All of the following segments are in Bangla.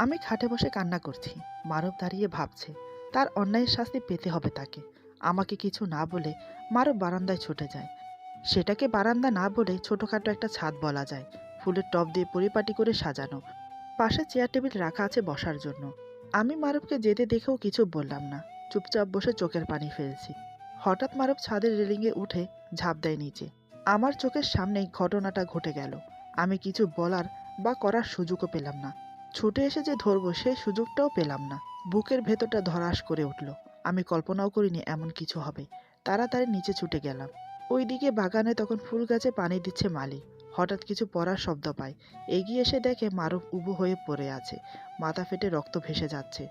আমি খাটে বসে কান্না করছি। মারুফ দাঁড়িয়ে ভাবছে তার অন্যায়ের শাস্তি পেতে হবে তাকে। আমাকে কিছু না বলে মারুফ বারান্দায় ছুটে যায়। সেটাকে বারান্দা না বলে ছোটখাটো একটা ছাদ বলা যায়। ফুলের টব দিয়ে পরিপাটি করে সাজানো। পাশে চেয়ার টেবিল রাখা আছে বসার জন্য। আমি মারুফকে যেতে দেখেও কিছু বললাম না। চুপচাপ বসে চোখের পানি ফেলছি। হঠাৎ মারুফ ছাদের রেলিংয়ে উঠে ঝাঁপ দেয় নিচে। আমার চোখের সামনেই ঘটনাটা ঘটে গেল। আমি কিছু বলার বা করার সুযোগও পেলাম না। ছুটে এসে যে ধরবো সেই সুযোগটাও পেলাম না। বুকের ভেতরটা ধড়াস করে উঠল। আমি কল্পনাও করিনি এমন কিছু হবে। তাড়াতাড়ি নিচে ছুটে গেলাম। ওইদিকে বাগানে তখন ফুল গাছে পানি দিচ্ছে মালি। হঠাৎ কিছু পড়ার শব্দ পায়। এগিয়ে এসে দেখে মারুফ উবু হয়ে পড়ে আছে। মাথা ফেটে রক্ত ভেসে যাচ্ছে।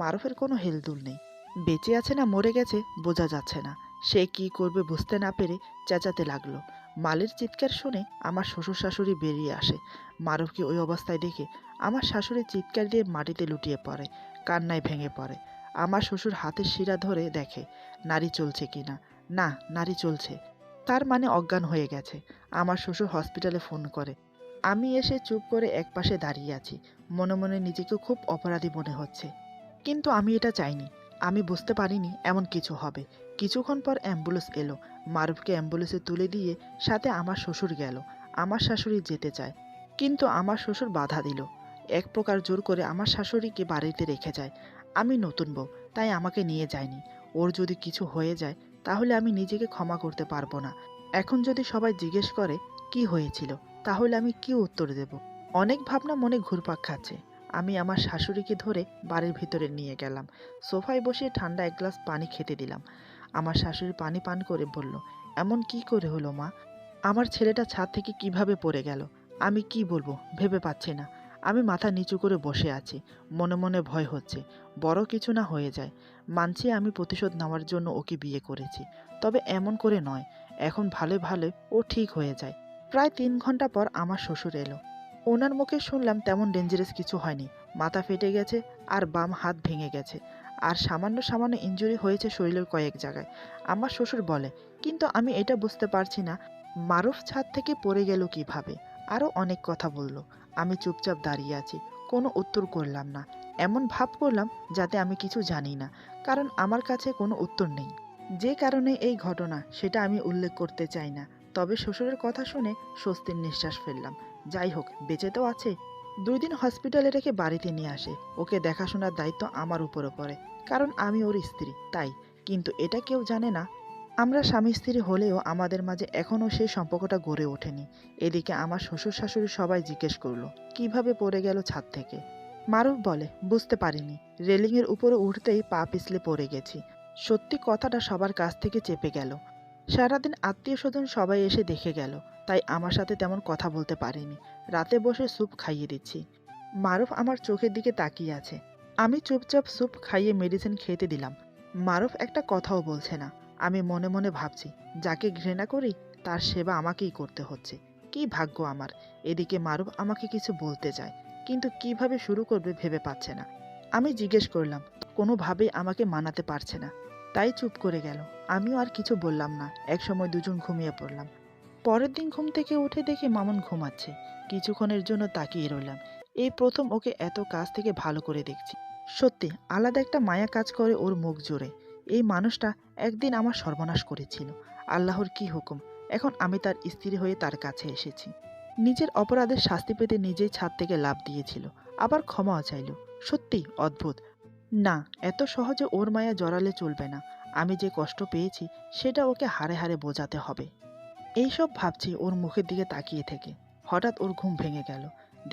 মারুফের কোনো হেলদোল নেই। বেঁচে আছে না মরে গেছে বোঝা যাচ্ছে না। সে কি করবে বুঝতে না পেরে চেঁচাতে লাগলো। মালির চিৎকার শুনে আমার শ্বশুর শাশুড়ি বেরিয়ে আসে। মারুফকে ওই অবস্থায় দেখে আমার শাশুড়ি চিৎকার দিয়ে মাটিতে লুটিয়ে পড়ে, কান্নায় ভেঙে পড়ে। আমার শ্বশুর হাতের শিরা ধরে দেখে নাড়ি চলছে কিনা। না, নাড়ি চলছে। তার মানে অজ্ঞান হয়ে গেছে। আমার শ্বশুর হসপিটালে ফোন করে। আমি এসে চুপ করে একপাশে দাঁড়িয়ে আছি। মনে মনে নিজেকে খুব অপরাধী মনে হচ্ছে। কিন্তু আমি এটা চাইনি। আমি বুঝতে পারিনি এমন কিছু হবে। কিছুক্ষণ পর অ্যাম্বুলেন্স এলো। মারুফকে অ্যাম্বুলেন্সে তুলে দিয়ে সাথে আমার শ্বশুর গেল। আমার শাশুড়ি যেতে চায়, কিন্তু আমার শ্বশুর বাধা দিল। এক প্রকার জোর করে আমার শাশুড়িকে বাড়িতে রেখে যায়। আমি নতুন বউ, তাই আমাকে নিয়ে যায়নি। ওর যদি কিছু হয়ে যায় তাহলে আমি নিজেকে ক্ষমা করতে পারবো না। এখন যদি সবাই জিজ্ঞেস করে কি হয়েছিল, তাহলে আমি কি উত্তর দেব? অনেক ভাবনা মনে ঘুরপাক খাচ্ছে। আমি আমার শাশুড়িকে ধরে বাড়ির ভিতরে নিয়ে গেলাম। সোফায় বসিয়ে ঠান্ডা এক গ্লাস পানি খেতে দিলাম। আমার শাশুড়ি পানি পান করে বলল, এমন কি করে হলো মা? আমার ছেলেটা ছাদ থেকে কিভাবে পড়ে গেল? আমি কি বলবো ভেবে পাচ্ছি না। আমি মাথা নিচু করে বসে আছি। মনে মনে ভয় হচ্ছে বড় কিছু না হয়ে যায়। মানছি আমি প্রতিশোধ নেওয়ার জন্য ওকে বিয়ে করেছি, তবে এমন করে নয়। এখন ভালো ভালো ও ঠিক হয়ে যায়। প্রায় 3 ঘন্টা পর আমার শ্বশুর এলো। ওনার মুখে শুনলাম তেমন ডেঞ্জারাস কিছু হয়নি। মাথা ফেটে গেছে আর বাম হাত ভেঙে গেছে। আর সামান্য সামান্য ইনজুরি হয়েছে শরীরের কয়েক জায়গায়। আমার শ্বশুর বলে, কিন্তু আমি এটা বুঝতে পারছি না মারুফ ছাদ থেকে পড়ে গেল কিভাবে। আরও অনেক কথা বলল। আমি চুপচাপ দাঁড়িয়ে আছি, কোনো উত্তর করলাম না। এমন ভাব করলাম যাতে আমি কিছু জানি না, কারণ আমার কাছে কোনো উত্তর নেই। যে কারণে এই ঘটনা সেটা আমি উল্লেখ করতে চাই না। তবে শ্বশুরের কথা শুনে স্বস্তির নিঃশ্বাস ফেললাম। যাই হোক, বেঁচে তো আছে। 2 দিন হসপিটালে রেখে বাড়িতে নিয়ে আসে। ওকে দেখাশোনার দায়িত্ব আমার উপরে পড়ে, কারণ আমি ওর স্ত্রী তাই। কিন্তু এটা কেউ জানে না আমরা স্বামী স্ত্রী হলেও আমাদের মাঝে এখনও সেই সম্পর্কটা গড়ে ওঠেনি। এদিকে আমার শ্বশুর শাশুড়ি সবাই জিজ্ঞেস করলো কিভাবে পড়ে গেল ছাদ থেকে। মারুফ বলে, বুঝতে পারিনি। রেলিংয়ের উপরে উঠতেই পা পিছলে পড়ে গেছি। সত্যি কথাটা সবার কাছ থেকে চেপে গেল। সারাদিন আত্মীয় স্বজন সবাই এসে দেখে গেল, তাই আমার সাথে তেমন কথা বলতে পারিনি। রাতে বসে স্যুপ খাইয়ে দিচ্ছি। মারুফ আমার চোখের দিকে তাকিয়ে আছে। আমি চুপচাপ স্যুপ খাইয়ে মেডিসিন খেতে দিলাম। মারুফ একটা কথাও বলছে না। আমি মনে মনে ভাবছি, যাকে ঘৃণা করি তার সেবা আমাকেই করতে হচ্ছে। কি ভাগ্য আমার। এদিকে মারুফ আমাকে কিছু বলতে চায়, কিন্তু কিভাবে শুরু করবে ভেবে পাচ্ছে না। আমি জিজ্ঞেস করলাম, কোনোভাবেই আমাকে মানাতে পারছে না, তাই চুপ করে গেল। আমিও আর কিছু বললাম না। একসময় দুজন ঘুমিয়ে পড়লাম। পরের দিন ঘুম থেকে উঠে দেখি মামুন ঘুমাচ্ছে। কিছুক্ষণের জন্য তাকিয়ে রইলাম। এই প্রথম ওকে এত কাছ থেকে ভালো করে দেখছি। সত্যি আলাদা একটা মায়া কাজ করে ওর মুখ জুড়ে। এই মানুষটা একদিন আমার সর্বনাশ করেছিল। আল্লাহর কি হুকুম, এখন আমি তার স্ত্রী হয়ে তার কাছে এসেছি। নিজের অপরাধের শাস্তি পেতে নিজেই ছাদ থেকে লাফ দিয়েছিল, আবার ক্ষমাও চাইল। সত্যি অদ্ভুত। না, এত সহজে ওর মায়া জড়ালে চলবে না। আমি যে কষ্ট পেয়েছি সেটা ওকে হাড়ে হাড়ে বোঝাতে হবে। এইসব ভাবছি ওর মুখের দিকে তাকিয়ে থেকে। হঠাৎ ওর ঘুম ভেঙে গেল।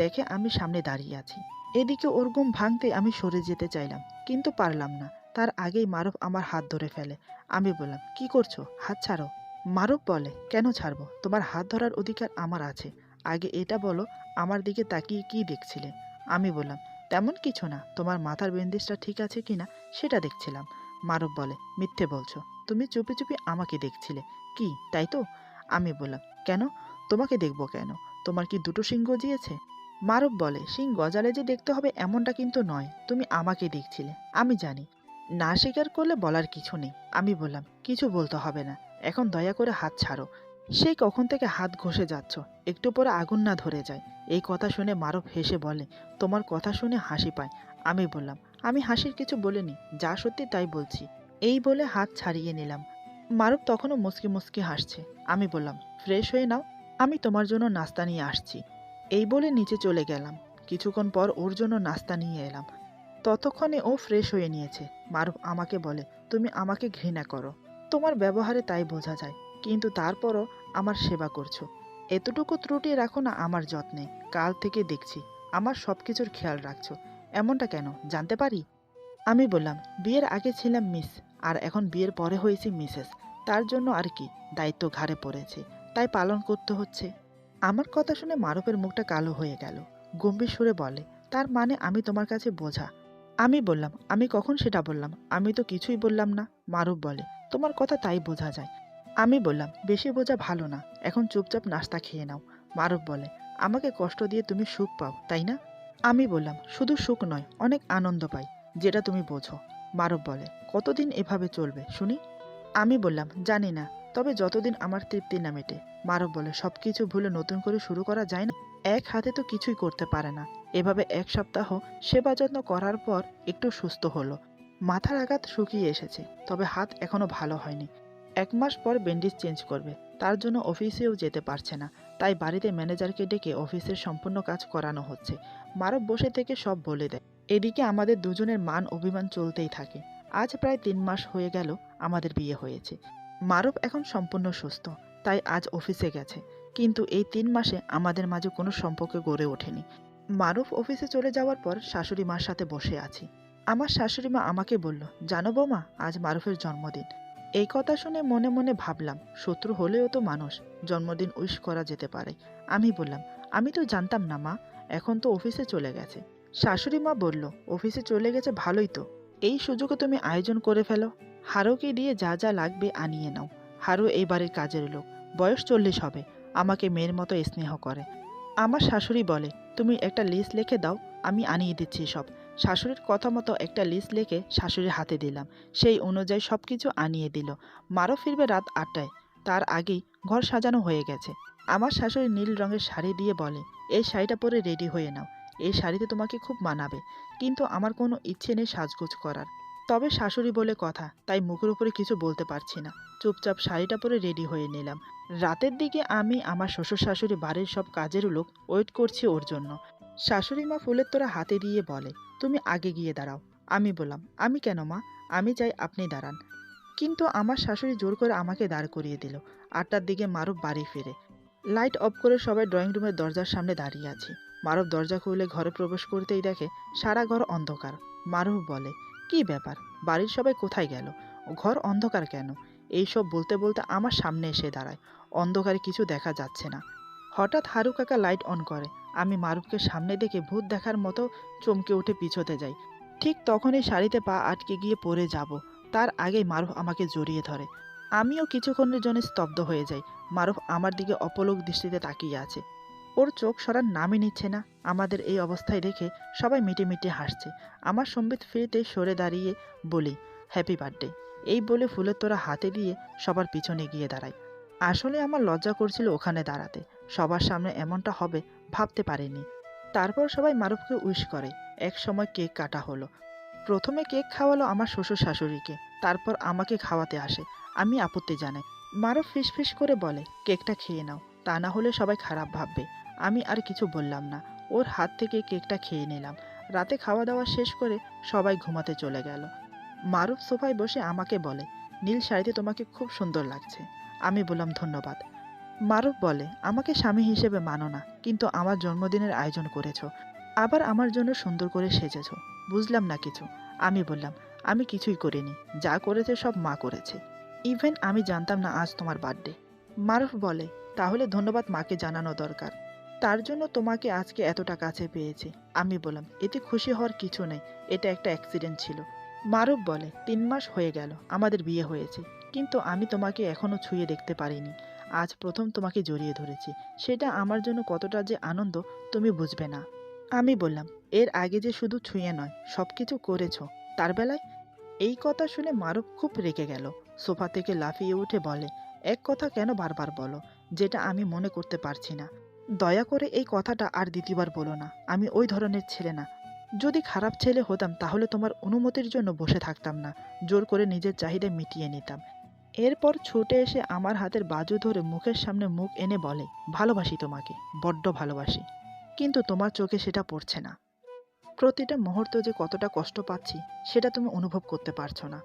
দেখে আমি সামনে দাঁড়িয়ে আছি। এদিকে ওর ঘুম ভাঙতে আমি সরে যেতে চাইলাম, কিন্তু পারলাম না। তার আগেই মারুফ আমার হাত ধরে ফেলে। আমি বললাম, কি করছো, হাত ছাড়ো। মারুফ বলে, কেন ছাড়বো? তোমার হাত ধরার অধিকার আমার আছে। আগে এটা বলো, আমার দিকে তাকিয়ে কি দেখছিলে? আমি বললাম, তেমন কিছু না, তোমার মাথার বেন্দেজটা ঠিক আছে কিনা সেটা দেখছিলাম। মারুফ বলে, মিথ্যে বলছো, তুমি চুপি চুপি আমাকে দেখছিলে। কি তাই তো? আমি বললাম, কেন? তোমাকে দেখব কেন? তোমার কি দুটো সিং গজিয়েছে? মারুফ বলে, সিং গজালে যে দেখতে হবে এমনটা কিন্তু নয়। তুমি আমাকে দেখছিলে, আমি জানি। না স্বীকার করলে বলার কিছু নেই। আমি বললাম, কিছু বলতে হবে না, এখন দয়া করে হাত ছাড়ো। সেই কখন থেকে হাত ঘষে যাচ্ছ, একটু পরে আগুন না ধরে যায়। এই কথা শুনে মারুফ হেসে বলে, তোমার কথা শুনে হাসি পায়। আমি বললাম, আমি হাসির কিছু বলিনি, যা সত্যি তাই বলছি। এই বলে হাত ছাড়িয়ে নিলাম। মারুফ তখনও মুচকি মুচকি হাসছে। আমি বললাম, ফ্রেশ হয়ে নাও, আমি তোমার জন্য নাস্তা নিয়ে আসছি। এই বলে নিচে চলে গেলাম। কিছুক্ষণ পর ওর জন্য নাস্তা নিয়ে এলাম। ততক্ষণে ও ফ্রেশ হয়ে নিয়েছে। মারুফ আমাকে বলে, তুমি আমাকে ঘৃণা করো, তোমার ব্যবহারে তাই বোঝা যায়, কিন্তু তারপরও আমার সেবা করছো। এতটুকু ত্রুটি রাখো না আমার যত্নে। কাল থেকে দেখছি আমার সব কিছুর খেয়াল রাখছো। এমনটা কেন, জানতে পারি? আমি বললাম, বিয়ের আগে ছিলাম মিস, আর এখন বিয়ের পরে হয়েছি মিসেস। তার জন্য আর কি, দায়িত্ব ঘাড়ে পড়েছে, তাই পালন করতে হচ্ছে। আমার কথা শুনে মারুফের মুখটা কালো হয়ে গেল। গম্ভীর সুরে বলে, তার মানে আমি তোমার কাছে বোঝা? আমি বললাম, আমি কখন সেটা বললাম? আমি তো কিছুই বললাম না। মারুফ বলে, তোমার কথা তাই বোঝা যায়। আমি বললাম, বেশি বোঝা ভালো না, এখন চুপচাপ নাস্তা খেয়ে নাও। মারুফ বলে, আমাকে কষ্ট দিয়ে তুমি সুখ পাও, তাই না? আমি বললাম, শুধু সুখ নয়, অনেক আনন্দ পাই, যেটা তুমি বোঝো। মারুফ বলে, কতদিন এভাবে চলবে শুনি? আমি বললাম, জানি না, তবে যতদিন আমার তৃপ্তি না মেটে। মারুফ বলে, সবকিছু ভুলে নতুন করে শুরু করা যায় না? এক হাতে তো কিছুই করতে পারে না। এভাবে 1 সপ্তাহ সেবা যত্ন করার পর একটু সুস্থ হলো। মাথার আঘাত শুকিয়ে এসেছে, তবে হাত এখনো ভালো হয়নি। 1 মাস পর ব্যান্ডেজ চেঞ্জ করবে, তার জন্য অফিসেও যেতে পারছে না। তাই বাড়িতে ম্যানেজারকে ডেকে অফিসের সম্পূর্ণ কাজ করানো হচ্ছে। মারুফ বসে থেকে সব বলে দেয়। এদিকে আমাদের দুজনের মান অভিমান চলতেই থাকে। আজ প্রায় 3 মাস হয়ে গেল আমাদের বিয়ে হয়েছে। মারুফ এখন সম্পূর্ণ সুস্থ, তাই আজ অফিসে গেছে। কিন্তু এই 3 মাসে আমাদের মাঝে কোনো সম্পর্ক গড়ে ওঠেনি। মারুফ অফিসে চলে যাওয়ার পর শাশুড়ি মার সাথে বসে আছি। আমার শাশুড়ি মা আমাকে বলল, জানো বৌমা, আজ মারুফের জন্মদিন। এই কথা শুনে মনে মনে ভাবলাম, শত্রু হলেও তো মানুষ, জন্মদিন উইশ করা যেতে পারে। আমি বললাম, আমি তো জানতাম না মা, এখন তো অফিসে চলে গেছে। শাশুড়ি মা বলল, অফিসে চলে গেছে ভালোই তো, এই সুযোগে তুমি আয়োজন করে ফেলো। হারুকে দিয়ে যা যা লাগবে আনিয়ে নাও। হারু এই বাড়ির কাজের লোক, বয়স 40 হবে, আমাকে মেয়ের মতো স্নেহ করে। আমার শাশুড়ি বলে, তুমি একটা লিস্ট লিখে দাও, আমি আনিয়ে দিচ্ছি সব। শাশুড়ির কথা মতো একটা লিস্ট লিখে শাশুড়ির হাতে দিলাম। সেই অনুযায়ী সব কিছু আনিয়ে দিল। মারও ফিরবে রাত 8টায়, তার আগেই ঘর সাজানো হয়ে গেছে। আমার শাশুড়ি নীল রঙের শাড়ি দিয়ে বলে, এই শাড়িটা পরে রেডি হয়ে নাও, এই শাড়িতে তোমাকে খুব মানাবে। কিন্তু আমার কোনো ইচ্ছে নেই সাজগোজ করার। তবে শাশুড়ি বলে কথা, তাই মুখের উপরে কিছু বলতে পারছি না। চুপচাপ শাড়িটা পরে রেডি হয়ে নিলাম। রাতের দিকে আমি, আমার শ্বশুর শাশুড়ি, বাড়ির সব কাজের লোক ওয়েট করছি ওর জন্য। শাশুড়ি মা ফুলের তোড়া হাতে দিয়ে বলে, তুমি আগে গিয়ে দাঁড়াও। আমি বললাম, আমি কেন মা, আমি চাই আপনি দাঁড়ান। কিন্তু আমার শাশুড়ি জোর করে আমাকে দাঁড় করিয়ে দিল। 8টার দিকে মারুফ বাড়ি ফিরে। লাইট অফ করে সবাই ড্রয়িং রুমের দরজার সামনে দাঁড়িয়ে আছি। মারুফ দরজা খুলে ঘরে প্রবেশ করতেই দেখে সারা ঘর অন্ধকার। মারুফ বলে, কি ব্যাপার, বাড়ির সবাই কোথায় গেল, ঘর অন্ধকার কেন? এইসব বলতে বলতে আমার সামনে এসে দাঁড়ায়। অন্ধকারে কিছু দেখা যাচ্ছে না। হঠাৎ হারু কাকা লাইট অন করে। আমি মারুফকে সামনে দেখে ভূত দেখার মতো চমকে উঠে পিছোতে যাই। ঠিক তখনই শাড়িতে পা আটকে গিয়ে পড়ে যাব, তার আগেই মারুফ আমাকে জড়িয়ে ধরে। আমিও কিছুক্ষণের জন্য স্তব্ধ হয়ে যাই। মারুফ আমার দিকে অপলক দৃষ্টিতে তাকিয়ে আছে। ওর চোখ সরার নামই নিচ্ছে না। আমাদের এই অবস্থায় দেখে সবাই মিটে মিটে হাসছে। আমার সম্বিত ফিরতে সরে দাঁড়িয়ে বলি, হ্যাপি বার্থডে। এই বলে ফুলের তোড়া হাতে দিয়ে সবার পিছনে গিয়ে দাঁড়াই। আসলে আমার লজ্জা করছিল ওখানে দাঁড়াতে। সবার সামনে এমনটা হবে ভাবতে পারিনি। তারপর সবাই মারুফকে উইশ করে। এক সময় কেক কাটা হলো। প্রথমে কেক খাওয়ালো আমার শ্বশুর শাশুড়িকে, তারপর আমাকে খাওয়াতে আসে। আমি আপত্তি জানাই। মারুফ ফিসফিস করে বলে, কেকটা খেয়ে নাও, তা না হলে সবাই খারাপ ভাববে। আমি আর কিছু বললাম না, ওর হাত থেকে কেকটা খেয়ে নিলাম। রাতে খাওয়া দাওয়া শেষ করে সবাই ঘুমাতে চলে গেল। মারুফ সোফায় বসে আমাকে বলে, নীল শাড়িতে তোমাকে খুব সুন্দর লাগছে। আমি বললাম, ধন্যবাদ। মারুফ বলে, আমাকে স্বামী হিসেবে মানো না, কিন্তু আমার জন্মদিনের আয়োজন করেছো, আবার আমার জন্য সুন্দর করে সেজেছো, বুঝলাম না কিছু। আমি বললাম, আমি কিছুই করিনি, যা করেছে সব মা করেছে। ইভেন আমি জানতাম না আজ তোমার বার্থডে। মারুফ বলে, তাহলে ধন্যবাদ মাকে জানানো দরকার, তার জন্য তোমাকে আজকে এতটা কাছে পেয়েছে। আমি বললাম, এতে খুশি হওয়ার কিছু নেই, এটা একটা অ্যাক্সিডেন্ট ছিল। মারুফ বলে, 3 মাস হয়ে গেল আমাদের বিয়ে হয়েছে, কিন্তু আমি তোমাকে এখনো ছুঁয়ে দেখতে পারিনি। আজ প্রথম তোমাকে জড়িয়ে ধরেছি, সেটা আমার জন্য কতটা যে আনন্দ তুমি বুঝবে না। আমি বললাম, এর আগে যে শুধু ছুঁয়ে নয়, সব কিছু করেছো, তার বেলায়? এই কথা শুনে মারুফ খুব রেগে গেল। সোফা থেকে লাফিয়ে উঠে বলে, এক কথা কেন বারবার বলো? যেটা আমি মনে করতে পারছি না। দয়া করে এই কথাটা আর দ্বিতীয়বার বলো না। আমি ওই ধরনের ছেলে না। যদি খারাপ ছেলে হতাম তাহলে তোমার অনুমতির জন্য বসে থাকতাম না, জোর করে নিজের চাহিদা মিটিয়ে নিতাম। এরপর ছুটে এসে আমার হাতের বাজু ধরে মুখের সামনে মুখ এনে বলে, ভালোবাসি তোমাকে, বড্ড ভালোবাসি। কিন্তু তোমার চোখে সেটা পড়ছে না। প্রতিটা মুহূর্ত যে কতটা কষ্ট পাচ্ছি সেটা তুমি অনুভব করতে পারছো না।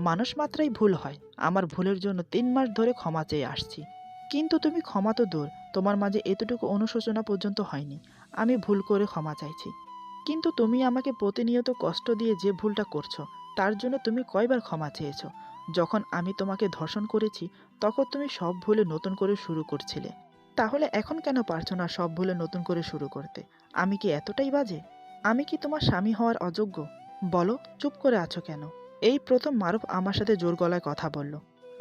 মানুষ মাত্রাই ভুল হয়। আমার ভুলের জন্য 3 মাস ধরে ক্ষমা চেয়ে আসছি, কিন্তু তুমি ক্ষমা তো দূর, তোমার মাঝে এতটুকু অনুশোচনা পর্যন্ত হয়নি। আমি ভুল করে ক্ষমা চাইছি, কিন্তু তুমি আমাকে প্রতিনিয়ত কষ্ট দিয়ে যে ভুলটা করছো তার জন্য তুমি কয়বার ক্ষমা চেয়েছো? যখন আমি তোমাকে ধর্ষণ করেছি তখন তুমি সব ভুলে নতুন করে শুরু করছিলে। তাহলে এখন কেন পারছো না সব ভুলে নতুন করে শুরু করতে? আমি কি এতটাই বাজে? আমি কি তোমার স্বামী হওয়ার অযোগ্য? বলো, চুপ করে আছো কেন? এই প্রথম মারুফ আমার সাথে জোর গলায় কথা বলল।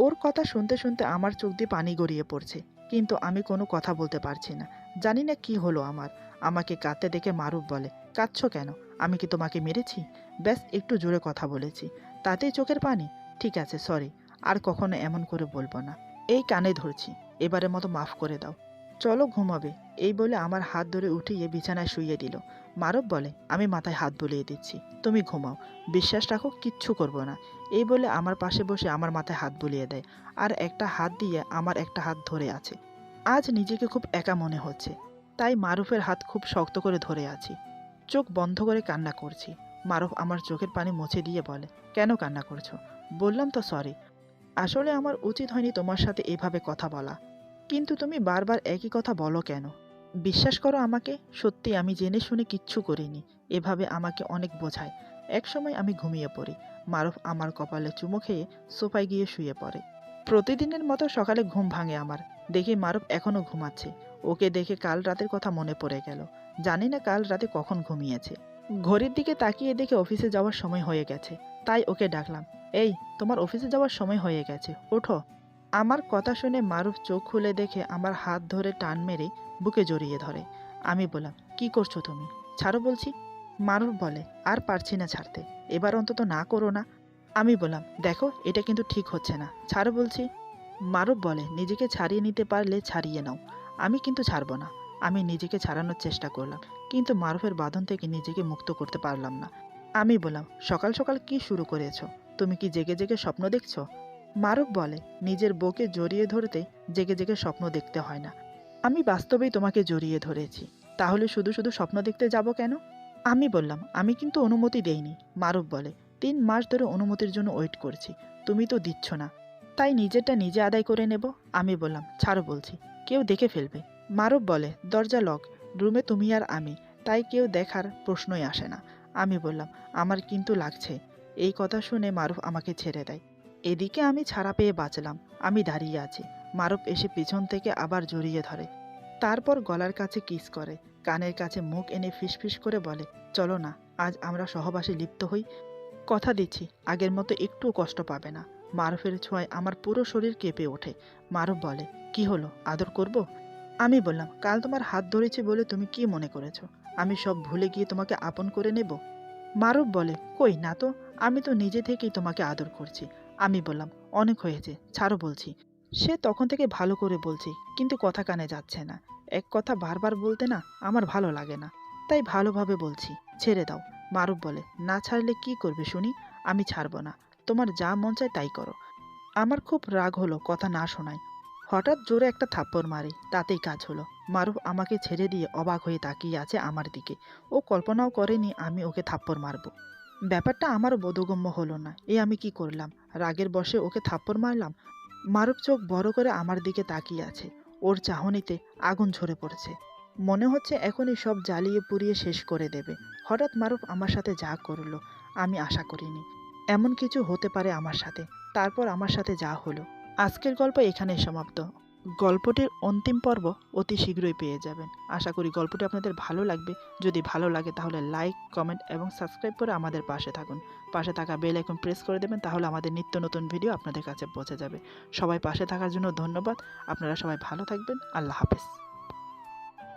ওর কথা শুনতে শুনতে আমার চোখ দিয়ে পানি গড়িয়ে পড়ছে, কিন্তু আমি কোনো কথা বলতে পারছি না। জানি না কি হলো আমার। আমাকে কাঁদতে দেখে মারুফ বলে, কাঁদছো কেন? আমি কি তোমাকে মেরেছি? ব্যাস একটু জোরে কথা বলেছি, তাতেই চোখের পানি? ঠিক আছে, সরি, আর কখনো এমন করে বলবো না। এই কানে ধরছি, এবারের মতো মাফ করে দাও। চলো ঘুমাবে। এই বলে আমার হাত ধরে উঠিয়ে বিছানায় শুইয়ে দিল। মারুফ বলে, আমি মাথায় হাত বুলিয়ে দিচ্ছি, তুমি ঘুমাও, বিশ্বাস রাখো, কিচ্ছু করব না। এই বলে আমার পাশে বসে আমার মাথায় হাত বুলিয়ে দেয়, আর একটা হাত দিয়ে আমার একটা হাত ধরে আছে। আজ নিজেকে খুব একা মনে হচ্ছে, তাই মারুফের হাত খুব শক্ত করে ধরে আছি। চোখ বন্ধ করে কান্না করছি। মারুফ আমার চোখের পানি মুছে দিয়ে বলে, কেন কান্না করছো? বললাম তো সরি। আসলে আমার উচিত হয়নি তোমার সাথে এভাবে কথা বলা, কিন্তু তুমি বারবার একই কথা বলো কেন? বিশ্বাস করো আমাকে, সত্যি আমি জেনে শুনে কিচ্ছু করিনি। এভাবে আমাকে অনেক বোঝায়। একসময় আমি ঘুমিয়ে পড়ি। মারুফ আমার কপালে চুমো খেয়ে সোফায় গিয়ে শুয়ে পড়ে। প্রতিদিনের মতো সকালে ঘুম ভাঙে আমার। দেখি মারুফ এখনো ঘুমাচ্ছে। ওকে দেখে কাল রাতের কথা মনে পড়ে গেল। জানি না কাল রাতে কখন ঘুমিয়েছে। ঘড়ির দিকে তাকিয়ে দেখে অফিসে যাওয়ার সময় হয়ে গেছে, তাই ওকে ডাকলাম, এই, তোমার অফিসে যাওয়ার সময় হয়ে গেছে, ওঠো। আমার কথা শুনে মারুফ চোখ খুলে দেখে আমার হাত ধরে টান মেরে বুকে জড়িয়ে ধরে। আমি বললাম, কি করছো তুমি? ছাড়ো বলছি। মারুফ বলে, আর পারছি না ছাড়তে, এবার অন্তত না করো না। আমি বললাম, দেখো, এটা কিন্তু ঠিক হচ্ছে না, ছাড়ো বলছি। মারুফ বলে, নিজেকে ছাড়িয়ে নিতে পারলে ছাড়িয়ে নাও, আমি কিন্তু ছাড়বো না। আমি নিজেকে ছাড়ানোর চেষ্টা করলাম, কিন্তু মারুফের বাঁধন থেকে নিজেকে মুক্ত করতে পারলাম না। আমি বললাম, সকাল সকাল কি শুরু করেছো? তুমি কি জেগে জেগে স্বপ্ন দেখছো? মারুফ বলে, নিজের বউকে জড়িয়ে ধরতে জেগে জেগে স্বপ্ন দেখতে হয় না। আমি বাস্তবেই তোমাকে জড়িয়ে ধরেছি, তাহলে শুধু শুধু স্বপ্ন দেখতে যাব কেন? আমি বললাম, আমি কিন্তু অনুমতি দেইনি। মারুফ বলে, 3 মাস ধরে অনুমতির জন্য ওয়েট করছি, তুমি তো দিচ্ছ না, তাই নিজেরটা নিজে আদায় করে নেব। আমি বললাম, ছাড়ো বলছি, কেউ দেখে ফেলবে। মারুফ বলে, দরজা লক, রুমে তুমি আর আমি, তাই কেউ দেখার প্রশ্নই আসে না। আমি বললাম, আমার কিন্তু লাগছে। এই কথা শুনে মারুফ আমাকে ছেড়ে দেয়। এদিকে আমি ছাড়া পেয়ে বাঁচলাম। আমি দাঁড়িয়ে আছি। মারুফ এসে পিছন থেকে আবার জড়িয়ে ধরে, তারপর গলার কাছে কিস করে, কানের কাছে মুখ এনে ফিসফিস করে বলে, চলো না, আজ আমরা সহবাসে লিপ্ত হই। কথা দিচ্ছি, আগের মতো একটুও কষ্ট পাবে না। মারুফের ছোঁয়ায় আমার পুরো শরীর কেঁপে ওঠে। মারুফ বলে, কি হলো, আদর করব? আমি বললাম, কাল তোমার হাত ধরেছি বলে তুমি কি মনে করেছো আমি সব ভুলে গিয়ে তোমাকে আপন করে নেব? মারুফ বলে, কই না তো, আমি তো নিজে থেকেই তোমাকে আদর করছি। আমি বললাম, অনেক হয়েছে, ছাড়ো বলছি। সে তখন থেকে ভালো করে বলছি, কিন্তু কথা কানে যাচ্ছে না। এক কথা বারবার বলতে না আমার ভালো লাগে না, তাই ভালোভাবে বলছি, ছেড়ে দাও। মারুফ বলে, না ছাড়লে কি করবে শুনি? আমি ছাড়বো না, তোমার যা মন চায় তাই করো। আমার খুব রাগ হলো কথা না শোনায়। হঠাৎ জোরে একটা থাপ্পড় মারি, তাতেই কাজ হলো। মারুফ আমাকে ছেড়ে দিয়ে অবাক হয়ে তাকিয়ে আছে আমার দিকে। ও কল্পনাও করেনি আমি ওকে থাপ্পড় মারবো। ব্যাপারটা আমারও বোধগম্য হলো না। আমি কি করলাম? রাগের বশে ওকে থাপ্পড় মারলাম? মারুফ চোখ বড় করে আমার দিকে তাকিয়ে আছে। ওর চাহনিতে আগুন ঝরে পড়ছে। মনে হচ্ছে এখনই সব জ্বালিয়ে পুড়িয়ে শেষ করে দেবে। হঠাৎ মারুফ আমার সাথে যা করলো আমি আশা করিনি এমন কিছু হতে পারে আমার সাথে। তারপর আমার সাথে যা হলো। আজকের গল্প এখানেই সমাপ্ত। গল্পটির অন্তিম পর্ব অতি শীঘ্রই পেয়ে যাবেন। আশা করি গল্পটি আপনাদের ভালো লাগবে। যদি ভালো লাগে তাহলে লাইক, কমেন্ট এবং সাবস্ক্রাইব করে আমাদের পাশে থাকুন। পাশে থাকা বেল আইকন প্রেস করে দেবেন, তাহলে আমাদের নিত্য নতুন ভিডিও আপনাদের কাছে পৌঁছে যাবে। সবাই পাশে থাকার জন্য ধন্যবাদ। আপনারা সবাই ভালো থাকবেন। আল্লাহ হাফেজ।